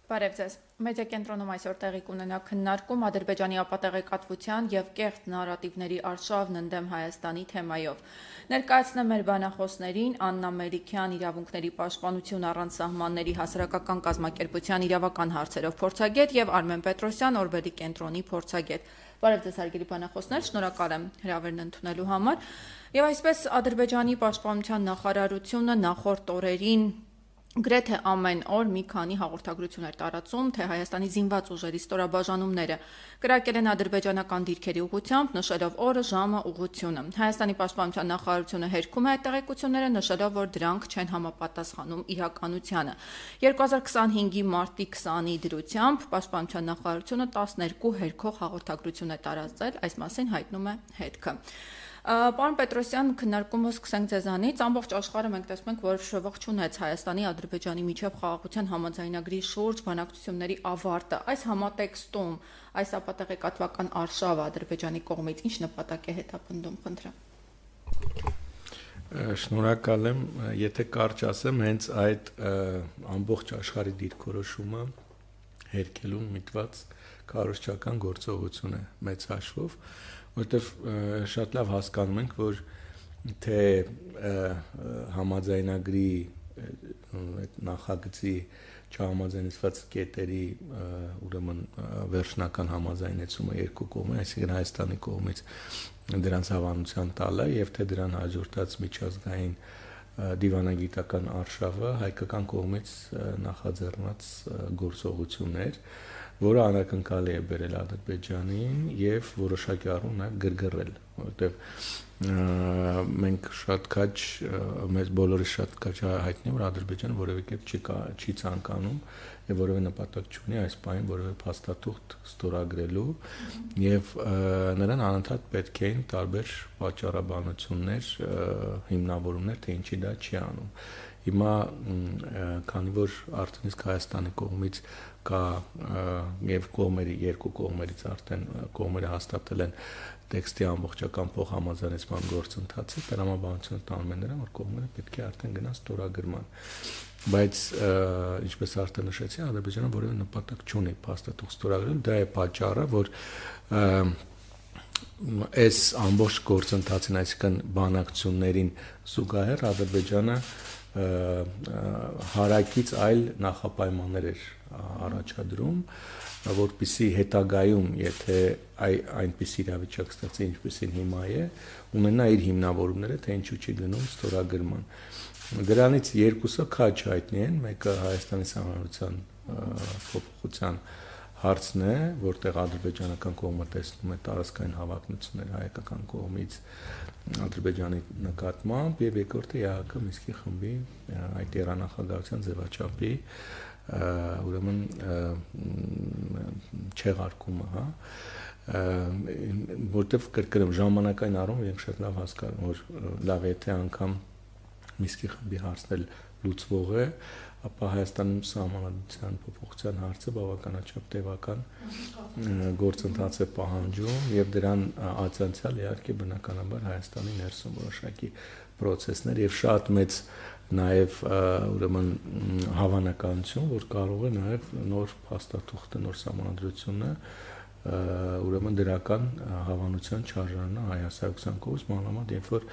Բարև ձեզ։ Մեդիա կենտրոնում այսօր տեղի կունենա քննարկում Ադրբեջանի ապատեղեկատվության եւ կեղծ նարատիվների արշավն ընդդեմ Հայաստանի թեմայով։ Ներկայացնեմ մեր բանախոսներին Աննա Մելիքյան, իրավունքների պաշտպանություն առանց սահմանների հասարակական կազմակերպության իրավական հարցերով փորձագետ եւ Արմեն Պետրոսյան, Օրբելի կենտրոնի փորձագետ։ Բարև ձեզ հարգելի բանախոսներ, շնորհակալ եմ հրավերն ընդունելու համար։ Եվ այսպես Ադրբեջանի պաշտպանության նախարարությունը նախորդ օրերին գրեթե ամեն օր մի քանի հաղորդագրություն էր տարածում, թե Հայաստանի զինված ուժերի ստորաբաժանումները կրակել են ադրբեջանական դիրքերի ուղղությամբ, նշելով օրը, ժամը, ուղղությունը։ Հայաստանի պաշտպանության նախարարությունը հերքում է այդ տեղեկությունները, նշելով, որ դրանք չեն համապատասխանում իրականությանը։ 2025-ի մարտի 20-ի դրությամբ պաշտպանության նախարարությունը 12 հերքող հաղորդագրություն է տարածել, այս մասին հայտնում է հետքը։ Պարոն Պետրոսյան, քննարկումը սկսենք ձեզանից։ Ամբողջ աշխարհը մենք տեսնում ենք, որ ողջունեց Հայաստանի Ադրբեջանի միջև խաղաղության համաձայնագրի շուրջ բանակցությունների ավարտը։ Այս համատեքստում այս ապատեղեկատվական արշավը Ադրբեջանի կողմից ինչ նպատակ է հետապնդում, խնդրեմ։ Շնորհակալ եմ, եթե կարճ ասեմ, հենց այդ ամբողջ աշխարհի դիրքորոշումը հերքելուն միտված քարոզչական գործողություն է մեծ հաշվով, որտեվ շատ լավ հասկանում ենք, որ թե համաձայնագրի նախագծի չհամաձայնեցված կետերի ուրեմն վերջնական համաձայնեցումը երկու կողմի, այսինքն Հայաստանի կողմից դրանց հավանության տալը եւ թե դրան հաջորդած միջազգային դիվանագիտական արշավը հայկական կողմից նախաձեռնված գործողություններ, որը անակնկալի է բերել Ադրբեջանին եւ որոշակի առում նաեւ գրգռել, որովհետեւ մենք շատ քաչ մեզ բոլորի շատ քաչ հայտնի որ Ադրբեջանը որևէ կերպ չի ցանկանում եւ որևէ նպատակ չունի այս պահին որևէ փաստաթուղթ ստորագրելու եւ նրան անընդհատ պետք էին տարբեր պատճառաբանություններ, հիմնավորումներ, թե ինչի դա չի անում։ Հիմա քանի որ արդեն իսկ Հայաստանի կողմից կա եւ երկու կողմերից արդեն կողմերը հաստատել են տեքստի ամբողջական փոխհամաձայնեցման գործընթացը, տրամաբանությունը տանում են նրան, որ կողմերը պետք է արդեն գնան ստորագրման։ Բայց ինչպես արդեն նշեցի, Ադրբեջանը որևէ նպատակ չունի փաստաթուղթ ստորագրել, դա է պատճառը, որ այս ամբողջ գործընթացին, այսինքն բանակցություններին զուգահեռ Ադրբեջանը հարակից այլ նախապայմաններ էր առաջադրում, որպեսզի հետագայում, եթե այնպիսի իրավիճակ ստացի, ինչպեսին հիմա է, ունենա իր հիմնավորումները, թե ինչու չի գնում ստորագրման։ Դրանից երկուսը քաչ հայտնի են, մեկը Հայաստանի Հանրապետության փոփոխության հարցն է, որտեղ ադրբեջանական կողմը տեսնում է տարածքային հավակնություններ հայկական կողմից Ադրբեջանի նկատմամբ եւ երկրորդը ԵԱՀԿ Մինսկի խմբի այդ երանախագահության ձևաչափի ուրեմն չեղարկումը, հա, որտեղ կրկնեմ ժամանակային առումով մենք շատ լավ հասկանում որ լավ եթե անգամ Մինսկի խմբի հարցն լուծվող է, ապա Հայաստանում սահմանադրության փոփոխության հարցը բավականաչափ տևական գործընթաց է պահանջում եւ դրան աջակցել իհարկե բնականաբար Հայաստանի ներսում որոշակի process-ներ եւ շատ մեծ նաեւ ուրեմն հավանականություն, որ կարող է նաեւ նոր փաստաթուղթը, նոր սահմանադրությունը ուրեմն դրական հավանության չարժանանա հայ հասարակության կողմից, մանավանդ երբ որ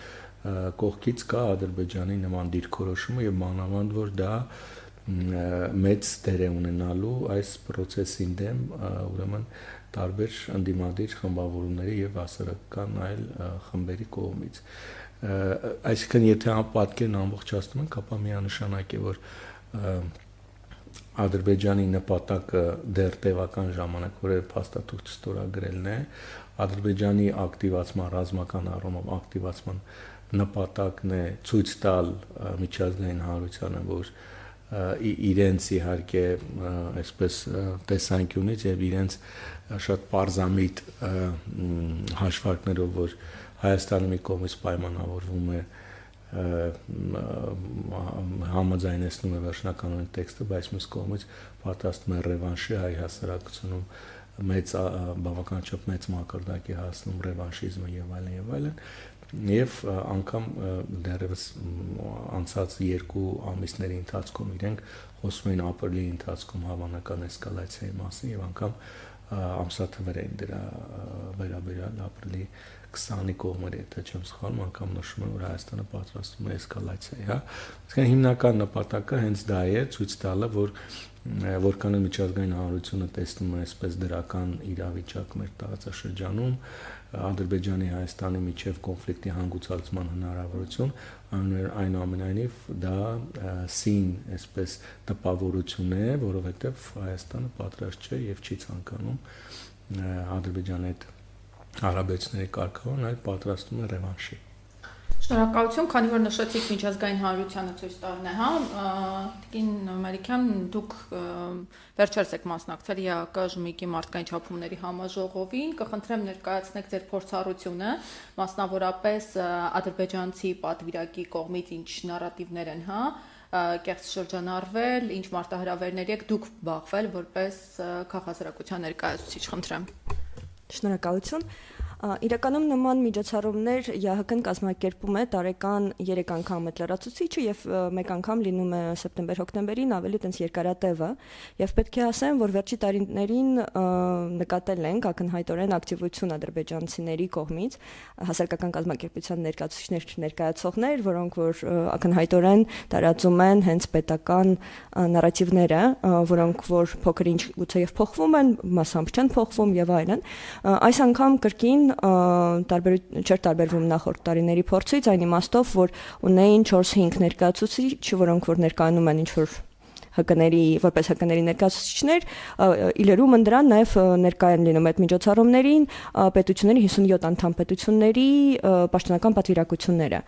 կողքից կա Ադրբեջանի նման դիրքորոշումը եւ մանավանդ որ դա մեծ դեր է ունենալու այս process-ին դեմ ուրեմն տարբեր ընդդիմադիր խմբավորումների եւ հասարակական այլ խմբերի կողմից։ Այսինքն եթե պատկերն ամբողջացնում ենք, ապա միանշանակ է որ Ադրբեջանի նպատակը դեռ տևական ժամանակ որևէ փաստաթուղթ ստորագրելն է, Ադրբեջանի ակտիվացման ռազմական առումով ակտիվացման նպատակն է ցույց տալ միջազգային հանրությանը, որ իրենց իհարկե այսպես տեսանկյունից եւ իրենց շատ պարզամիտ հաշվարկներով, որ Հայաստանը մի կողմից պայմանավորվում է համաձայնեցնում է վերջնականորեն տեքստը, բայց մյուս կողմից պատրաստվում է ռևանշի հայ հասարակությունում մեծ բավականաչափ մեծ մակարդակի հասնում ռևանշիզմը եւ այլն, եւ անգամ դեռևս անցած 2 ամիսների ընթացքում իրենք խոսում էին ապրիլի ընթացքում հավանական էսկալացիայի մասին եւ անգամ ամսաթվեր էին դրա վերաբերյալ ապրիլի 20-ի կողմերը, եթե չեմ սխալվում, անգամ նշում են, որ Հայաստանը պատրաստվում է էսկալացիայի, հա։ Այսինքն հիմնական նպատակը հենց դա է, ցույց տալը, որ որքան միջազգային հանրությունը տեսնում է այսպես դրական իրավիճակ մեր տարածաշրջանում, Ադրբեջանի Հայաստանի միջև կոնֆլիկտի հանգուցալուծման հնարավորություն, այնուամենայնիվ դա սին այսպես տպավորություն է, որովհետև Հայաստանը պատրաստ չէ եւ չի ցանկանում Ադրբեջանի հետ հարաբերությունների կարգավորն, այլ պատրաստում է ռևանշի։ Շնորհակալություն, քանի որ նշեցիք միջազգային հանրությանը ցույց տալն է, հա, Տիկին Մելիքյան, դուք վերջերս եք մասնակցել ԵԱԿ ԺՄԻԿ-ի մարդկային չափումների համաժողովին, կխնդրեմ ներկայացնեք ձեր փորձառությունը, մասնավորապես ադրբեջանցի պատվիրակի կողմից ինչ նարատիվներ են, հա, կեղծ շրջանառվել, ինչ մարտահրավերների եք դուք բախվել որպես քաղաքասարակության ներկայացուցիչ, խնդրեմ։ Շնորհակալություն։ Իրականում նման միջոցառումներ ԵԱՀԿ-ն կազմակերպում է տարեկան 3 անգամ այդ լրացուցիչը եւ մեկ անգամ լինում է սեպտեմբեր-հոկտեմբերին ավելի տենց երկարատևը եւ պետք է ասեմ, որ վերջի տարիներին նկատել ենք ակնհայտորեն ակտիվություն ադրբեջանցիների կողմից հասարակական կազմակերպության ներկայացողներ, որոնք որ ակնհայտորեն տարածում են հենց պետական նարատիվները, որոնք որ փոքր-ինչ գուցեև փոխվում են, մասամբ չեն փոխվում եւ այլն։ Այս անգամ կրկին չէր տարբերվում նախորդ տարիների փորձից, այն իմաստով, որ ունեին 4-5 ներկայացուցիչ, որոնք որ ներկայանում են ինչ-որ որպես ՀԿ-ների ներկայացուցիչներ, իլերում ընդրան նաև ներկայ են լինում այդ միջոցառումներին պետությունների 57 անդամ պետությունների պաշտոնական պատվիրակությունները։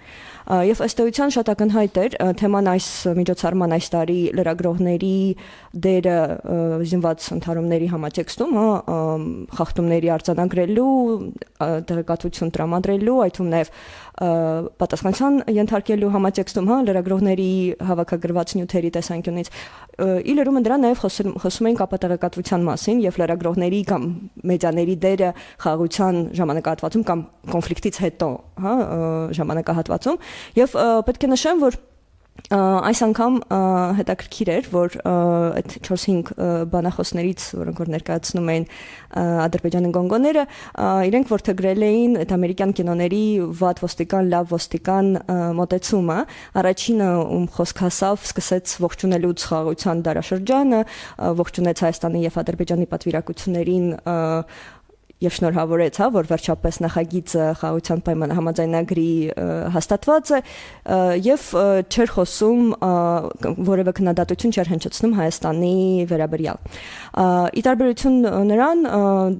Եվ ըստ էության շատ ակնհայտ էր թեման այս միջոցառման այս տարի լրագրողների դերը զինված ընդհարումների համատեքստում, խախտումների արձանագրելու, տեղեկատվություն տրամադրելու, այդ թվում նաև պատասխանատվության ենթարկելու համատեքստում, լրագրողների հավաքագրված նյութերի տեսանկյունից իլերում ընդրան նաև խոսում էին կապատեղեկատվության մասին եւ լրագրողների կամ մեդիաների դերը խաղաղության ժամանակահատվածում կամ կոնֆլիկտից հետո, ժամանակահատվածում եւ պետք է նշեմ, որ այս անգամ հետաքրքիր էր, որ այդ 4-5 բանախոսներից, որոնք որ ներկայացնում էին ադրբեջանի գոնգոները, իրենք որդեգրել էին այդ ամերիկյան կինոների վատ ոստիկան, լավ ոստիկան մոտեցումը, առաջինը ում խոսք հասավ, սկսեց ողջունելուց խաղաղության դարաշրջանը, ողջունեց Հայաստանի եւ Ադրբեջանի պատվիրակություններին եւ շնորհավորեց, որ վերջապես նախագիծը խաղաղության պայմանահամաձայնագրի հաստատված է եւ չէր խոսում որևէ քննադատություն չէր հնչեցնում Հայաստանի վերաբերյալ։ Ի տարբերություն նրան,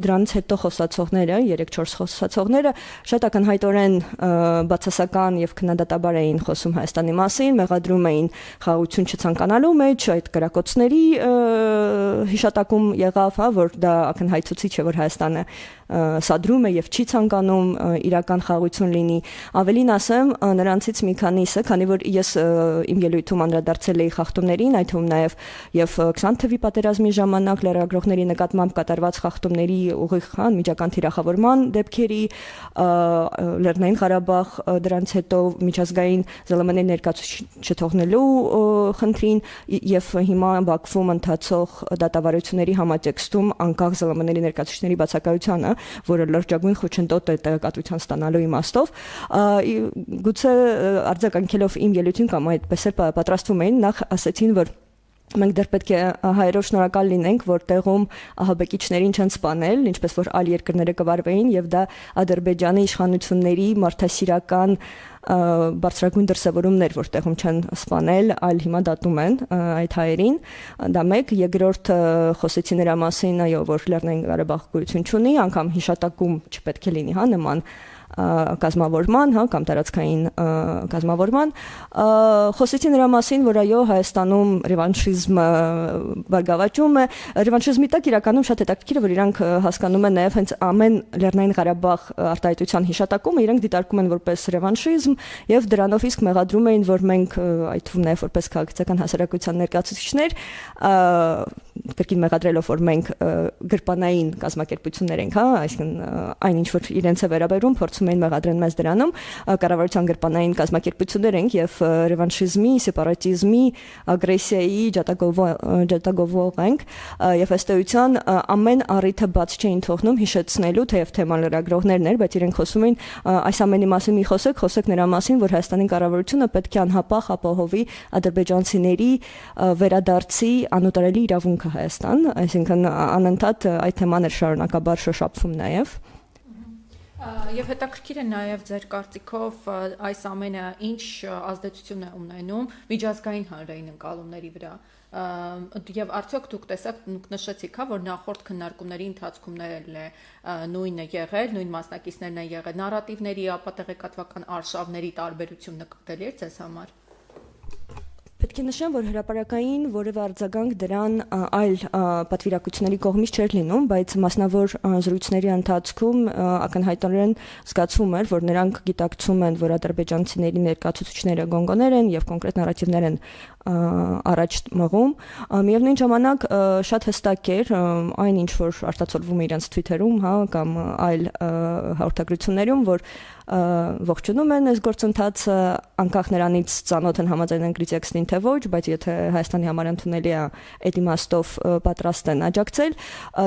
դրանից հետո խոսացողները, 3-4 խոսացողները շատ ակնհայտորեն բացասական եւ քննադատաբար էին խոսում Հայաստանի մասին, մեղադրում էին խաղաղություն չցանկանալու մեջ, այդ կրակոցների հիշատակում եղավ, որ դա ակնհայտացուցիչ է, որ Հայաստանը սադրում է եւ չի ցանկանում իրական խաղաղություն լինի։ Ավելին ասեմ, նրանցից մի քանիսը, քանի որ ես իմ ելույթում անդրադարձել էի խախտումներին, այդ թվում նաեւ եւ 20 թվականի պատերազմի ժամանակ լրագրողների նկատմամբ կատարված խախտումների ուղիղ միջական թիրախավորման դեպքերի, Լեռնային Ղարաբաղ, դրանից հետո միջազգային ԶԼՄ-ների ներկայացուցիչ չթողնելու խնդրին եւ հիմա Բաքվում ընթացող դատավարությունների համատեքստում անկախ ԶԼՄ-ների ներկայացուցիչների բացակայությանը, որը լրջագույն խոչընդոտ է տեղեկատվության ստանալու իմաստով, գուցե արձագանքելով իմ ելույթին կամ այդպես էլ պատրաստվում էին, նախ ասեցին, որ մենք դեռ պետք է հայերով շնորհակալ լինենք, որ տեղում ահաբեկիչներին չեն սպանել, ինչպես որ այլ երկրները կվարվեին եւ դա Ադրբեջանի իշխանությունների մարդասիրական բարձրագույն դրսևորումներ, որ տեղում չեն սպանել, այլ հիմա դատում են այդ հայերին, դա մեկ, երկրորդ խոսեցի նրա մասին, որ Լեռնային Ղարաբաղ գոյություն չունի, անգամ հիշատակում չպետք է լինի, նման կազմավորման, կամ տարածքային կազմավորման, խոսեցի նրա մասին, որ այո, Հայաստանում ռևանշիզմը բարգավաճում է, ռևանշիզմի տակ իրականում շատ հետաքրքիր է, որ իրանք հասկանում են նաև հենց ամեն Լեռնային Ղարաբաղ արտահայտության հիշատակումը իրենք դիտարկում են որպես ռևանշիզմ եւ դրանով իսկ մեղադրում էին, որ մենք այդ թվում նաև որպես քաղաքացիական հասարակության ներկայացուցիչներ կրկին մեղադրելով, որ մենք գրպանային կազմակերպություններ ենք, այսինքն այն ինչ որ իրենց է վերաբերում, փորձ փորձում էին մեղադրեն մեզ դրանում, կառավարության գրպանային կազմակերպություններ ենք եւ ռևանշիզմի, սեպարատիզմի, ագրեսիայի ջատագովող ենք եւ ըստ էության ամեն առիթը բաց չէին թողնում հիշեցնելու, թեև թեման լրագրողներն էր, բայց իրենք խոսում էին այս ամենի մասին մի խոսեք նրա մասին, որ Հայաստանի կառավարությունը պետք է անհապաղ ապահովի ադրբեջանցիների վերադարձի անուտարելի իրավունքը Հայաստան, այսինքն անընդհատ այդ թեման էր շարունակաբար շոշափվում նաեւ։ Եվ հետաքրքիր է նաև ձեր կարծիքով այս ամենը ինչ ազդեցություն է ունենում միջազգային հանրային ընկալումների վրա եւ արդյոք դուք նշեցիք, որ նախորդ քննարկումների ընթացքում է նույնը եղել, նույն մասնակիցներն են եղել, նարատիվների, ապատեղեկատվական արշավների տարբերություն նկատելի է ձեզ համար։ Պետք է նշեմ, որ հրապարակային որևէ արձագանք դրան այլ պատվիրակությունների կողմից չէր լինում, բայց մասնավոր զրույցների ընթացքում ակնհայտորեն զգացվում էր, որ նրանք գիտակցում են, որ ադրբեջանցիների ներկայացուցիչները գոնգոներ են եւ կոնկրետ նարատիվներ են առաջ մղում։ Միևնույն ժամանակ շատ հստակ էր այն ինչ որ արտացոլվում է իրենց Twitter-ում, հա, կամ այլ հաղորդագրություններում, որ ողջունում են այս գործընթացը, անկախ նրանից ծանոթ են համաձայն անգլիz տեքստին թե ոչ, բայց եթե Հայաստանի համար ընդունելի է, այդ իմաստով պատրաստ են աջակցել,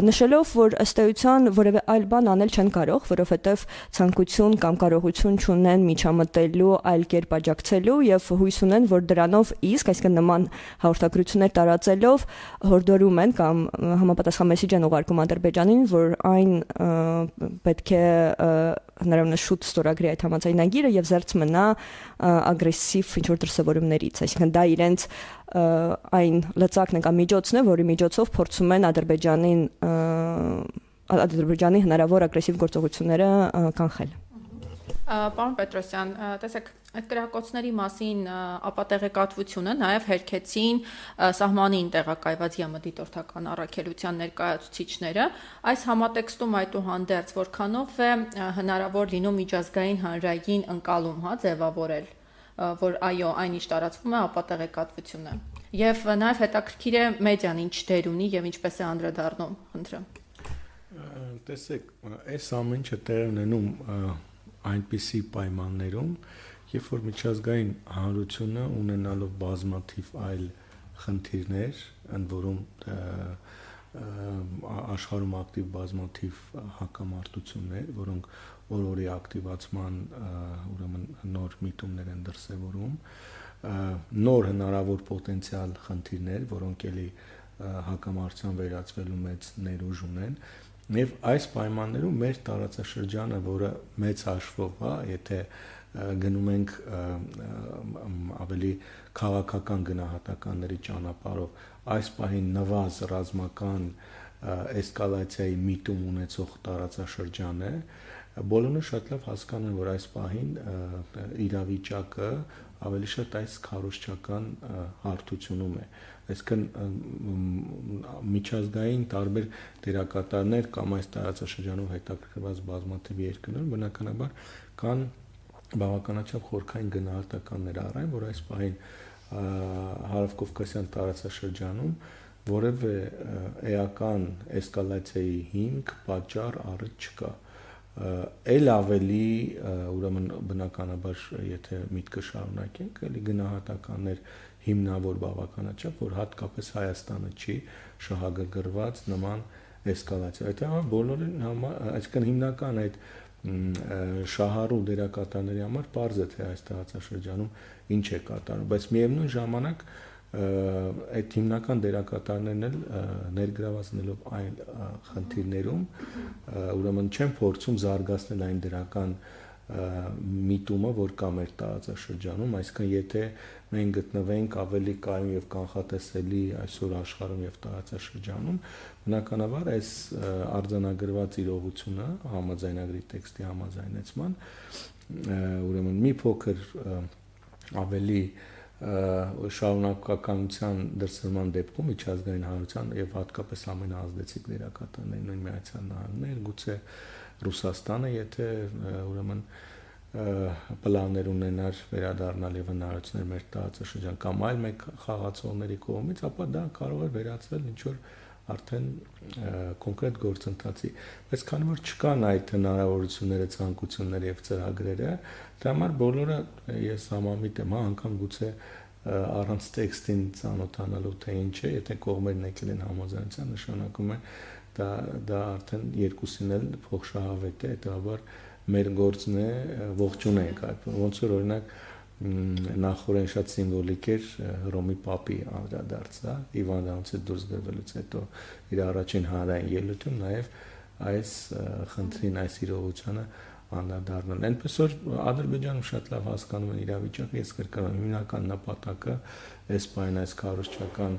նշելով, որ ըստ էության որևէ այլ բան անել չեն կարող, որովհետև ցանկություն կամ կարողություն չունեն միջամտելու, այլ կերպ աջակցելու եւ հույս ունեն, որ դրանով իսկ, այսինքն նման հաղորդագրություններ տարածելով հորդորում են կամ համապատասխան մեսեջ են ուղարկում Ադրբեջանին, որ այն պետք է հնարավորինս շուտ ստորագրի այդ համաձայնագիրը եւ զերծ մնա ագրեսիվ ինչ-որ դրսևորումներից, այսինքն դա իրենց այն լծակն է կամ միջոցն է, որի միջոցով փորձում են Ադրբեջանի հնարավոր ագրեսիվ գործողությունները կանխել։ Պարոն Պետրոսյան, տեսեք, այդ կրակոցների մասին ապատեղեկատվությունը նաև հերքեցին սահմանին տեղակայված ԵՄ դիտորդական առաքելության ներկայացուցիչները։ Այս համատեքստում այդուհանդերձ որքանով է հնարավոր լինում միջազգային հանրային ընկալում, հա, ձևավորել, որ այո, այնինչ տարածվում է ապատեղեկատվությունը։ Եվ նաև հետաքրքիր է մեդիան ինչ դեր ունի եւ ինչպես է անդրադառնում, խնդրեմ։ Տեսեք, այս ամեն ինչը տեղ ունենում այնպիսի պայմաններում, երբ որ միջազգային հանրությունը ունենալով բազմաթիվ այլ խնդիրներ, ընդ որում աշխարհում ակտիվ բազմաթիվ հակամարտություններ, որոնք օր-օրի ակտիվացման ուրեմն նոր միտումներ են դրսևորում, նոր հնարավոր պոտենցիալ խնդիրներ, որոնք էլի հակամարտության վերածվելու մեծ ներուժ ունեն, եւ այս պայմաններում մեր տարածաշրջանը, որը մեծ հաշվով, հա, եթե գնում ենք ավելի քաղաքական գնահատականների ճանապարհով, այս պահին նվազ ռազմական էսկալացիայի միտում ունեցող տարածաշրջան է, բոլորը շատ լավ հասկանում են, որ այս պահին իրավիճակը ավելի շատ այս քարոզչական հարթությունում է, այսինքն միջազգային տարբեր դերակատարներ կամ այս տարածաշրջանով հետաքրքրված բազմաթիվ երկրներ բնականաբար կան բավականաչափ խորքային գնահատականներ առայն, որ այս պահին հարավկովկասյան տարածաշրջանում որևէ էական էսկալացիայի հիմք, պատճառ առիթ չկա։ Էլ ավելի ուրեմն բնականաբար եթե միտքը շարունակենք, էլի գնահատականներ հիմնավոր բավականաչափ, որ հատկապես Հայաստանը չի շահագրգռված նման էսկալացիա։ Այդ համար բոլորին այսինքն հիմնական այդ շահառու դերակատարների համար պարզ է թե այս տարածաշրջանում ինչ է կատարվում, բայց միևնույն ժամանակ այդ հիմնական դերակատարներն էլ ներգրավացնելով այլ խնդիրներում ուրեմն չեն փորձում զարգացնել այն դրական միտումը, որ կա մեր տարածաշրջանում, այսինքն եթե մենք գտնվենք ավելի կայուն եւ կանխատեսելի այսօր աշխարհում եւ տարածաշրջանում, բնականաբար այս արձանագրված իրողությունը համաձայնագրի տեքստի համաձայնեցման ուրեմն մի փոքր ավելի շարունակականության դրսևորման դեպքում միջազգային հանրության եւ հատկապես ամենաազդեցիկ դերակատարներին նույն Միացյալ Նահանգներ, գուցե Ռուսաստանը, եթե ուրեմն պլաններ ունենար վերադառնալ եւ հնարավորություններ մեր տարածաշրջան կամ այլ մեկ խաղացողների կողմից, ապա դա կարող է վերածվել ինչ որ արդեն կոնկրետ գործընթացի, բայց քանի որ չկան այդ հնարավորությունները, ցանկությունները եւ ծրագրերը, դրա համար բոլորը ես համամիտ եմ, անգամ գուցե առանց տեքստին ծանոթանալու թե ինչ է, եթե կողմերն եկել են համաձայնության, նշանակում է դա արդեն երկուսին էլ փոխշահավետ է, հետաբար մեր գործն է ողջունենք այդ, ոնց որ օրինակ նախորեն շատ սիմվոլիկ էր Հռոմի Պապի անդրադարձը, Հիվանդանոցից դուրս գալուց հետո իր առաջին հանրային ելույթում նաև այս խնդրին, այս իրողությանը անդրադառնալ։ Այնպես որ Ադրբեջանում շատ լավ հասկանում են իրավիճակը, ես կրկնում եմ, հիմնական նպատակը այս բան այս քարոզչական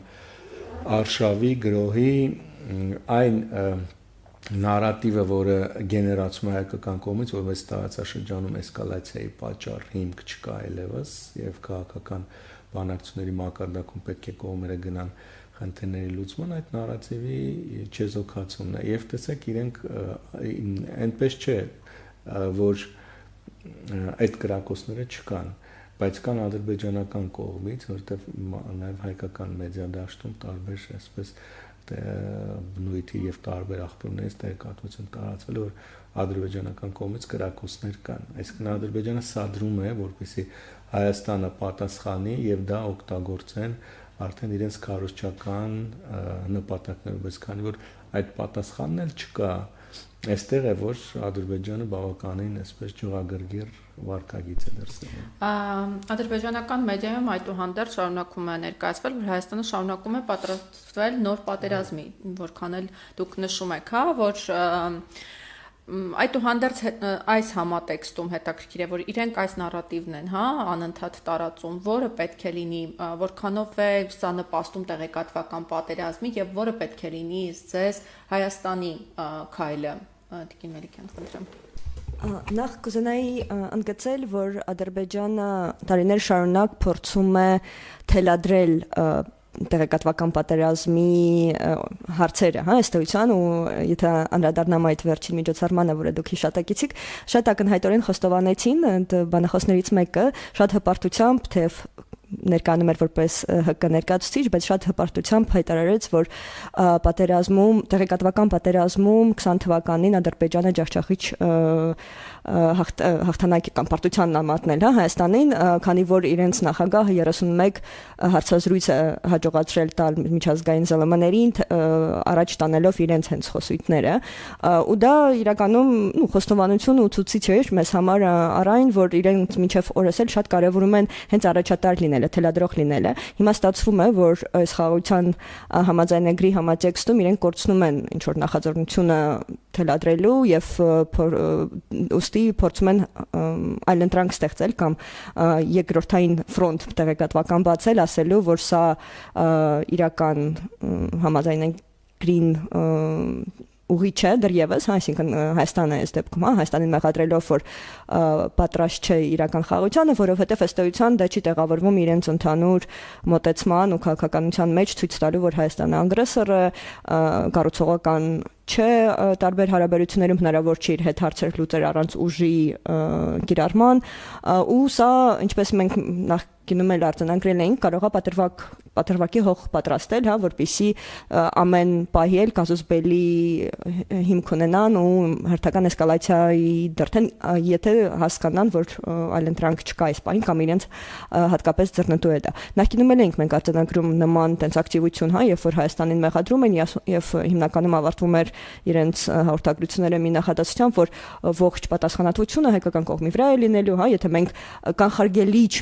արշավի գրոհի այն նարատիվը, որը գեներացում է հայկական կողմից, որպես տարածաշրջանում էսկալացիայի պատճառ հիմք չկա այլևս եւ քաղաքական բանակցությունների մակարդակում պետք է կողմերը գնան խնդիրների լուծման, այդ նարատիվի չեզոքացումն է եւ տեսեք իրենք այնպես չէ, որ այդ կրակոցները չկան, բայց կան ադրբեջանական կողմից, որտեղ նաեւ հայկական մեդիա դաշտում տարբեր այսպես բնույթի եւ տարբեր աղբյուրներից տեղեկատվություն տարածվել, որ ադրբեջանական կողմից կրակոցներ կան։ Այսինքն Ադրբեջանը սադրում է, որպեսզի Հայաստանը պատասխանի եւ դա օգտագործեն արդեն իրենց քարոզչական նպատակներով, բայց քանի որ այդ պատասխանն էլ չկա, այստեղ է որ Ադրբեջանը բավականին այսպես ջղագրգիռ վարկագիծ է դրսևորում։ Ադրբեջանական մեդիայում այդուհանդերձ շարունակում է ներկայացվել, որ Հայաստանը շարունակում է պատրաստվել նոր պատերազմի, որքան էլ դուք նշում եք, որ այդուհանդերձ այս համատեքստում հետաքրքիր է, որ իրենք այս նարատիվն են, անընդհատ տարածում, որը պետք է լինի, որքանով է սա նպաստում տեղեկատվական պատերազմի եւ որը պետք է լինի ձեզ Հայաստանի քայլը, Տիկին Մելիքյան, խնդրեմ։ Նախ կուզենայի ընդգծել, որ Ադրբեջանը տարիներ շարունակ փորձում է թելադրել տեղեկատվական պատերազմի հարցերը, ըստ էության, ու եթե անդրադառնամ այդ վերջին միջոցառմանը, որը դուք հիշատակեցիք, շատ ակնհայտորեն խոստովանեցին բանախոսներից մեկը, շատ հպարտությամբ, թեև ներկայանում էր որպես ՀԿ ներկայացուցիչ, բայց շատ հպարտությամբ հայտարարեց, որ պատերազմում, տեղեկատվական պատերազմում 20 թվականին Ադրբեջանը ջախջախիչ հաղթանակի կամ պարտությանն ամանել Հայաստանին, քանի որ իրենց նախագահը 31 հարցազրույց է հաջողացրել տալ միջազգային ԶԼՄ-ներին, առաջ տանելով իրենց հենց խոսույթները, ու դա իրականում խոստովանություն ու ցուցիչ էր մեզ համար առայն, որ իրենք մինչև օրս էլ շատ կարևորում են հենց առաջատար լինելը, թելադրող լինելը։ Հիմա ստացվում է, որ այս խաղաղության համաձայնագրի համատեքստում իրենք կորցնում են ինչ որ նախաձեռնությունը թելադրելու եւ ուստի փորձում են այլընտրանք ստեղծել կամ երկրորդային ֆրոնտ տեղեկատվական բացել, ասելու, որ սա իրական համաձայնագրին ուղի չէ դեռևս, այսինքն Հայաստանը այս դեպքում, Հայաստանին մեղադրելով, որ պատրաստ չէ իրական խաղաղությանը, որովհետև ըստ էության դա չի տեղավորվում իրենց ընդհանուր մոտեցման ու քաղաքականության մեջ, ցույց տալու, որ Հայաստանը ագրեսոր է, կառուցողական չէ, տարբեր հարաբերություններում հնարավոր չի իր հետ հարցեր լուծել առանց ուժի կիրառման, ու սա, ինչպես մենք նախկինում էլ արձանագրել էինք, կարող է պատրվակի հող պատրաստել, որպեսզի ամեն պահի էլ կազուսբելի հիմք ունենան ու հերթական էսկալացիայի դրդեն, եթե հասկանան, որ այլընտրանք չկա այս պահին կամ իրենց հատկապես ձեռնտու է դա։ Նախկինում էլ էինք մենք արձանագրում նման տենց ակտիվություն, երբ որ Հայաստանին մեղադրում են եւ հիմնականում ավարտվում էր իրենց հաղորդագրությունները մի նախադասությամբ, որ ողջ պատասխանատվությունը հայկական կողմի վրա է լինելու, եթե մենք կանխարգելիչ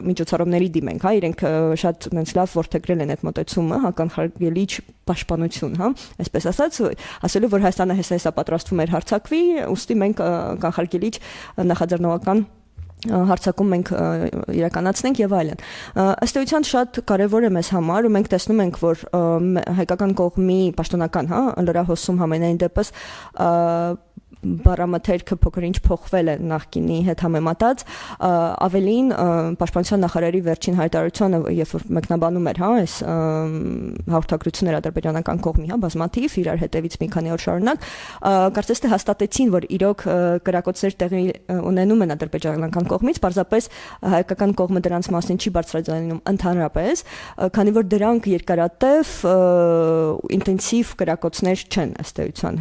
միջոցառումների դիմենք, իրենք շատ այնց լավ ворթեգրել են այդ մոտեցումը, կանխարգելիչ պաշտպանություն, այսպես ասելու, որ Հայաստանը հեսա պատրաստվում էր հարձակվի, ուստի մենք կանխարգելիչ նախաձեռնողական հարցակում մենք իրականացնենք եւ այլն։ Ըստ էության շատ կարեւոր է մեզ համար ու մենք տեսնում ենք, որ հայկական կողմի պաշտոնական, լրահոսում համենայն դեպս բառամթերքը փոքր-ինչ փոխվել է նախկինի հետ համեմատած, ավելին պաշտպանության նախարարի վերջին հայտարարությունը, երբ որ մեկնաբանում էր, այս հաղորդագրությունները ադրբեջանական կողմի, բազմաթիվ իրար հետևից մի քանի օր շարունակ, կարծես թե հաստատեցին, որ իրոք կրակոցներ տեղի ունենում են ադրբեջանական կողմից, պարզապես հայկական կողմը դրանց մասին չի բարձրաձայնում ընդհանրապես, քանի որ դրանք երկարատև ինտենսիվ կրակոցներ չեն ըստ էության,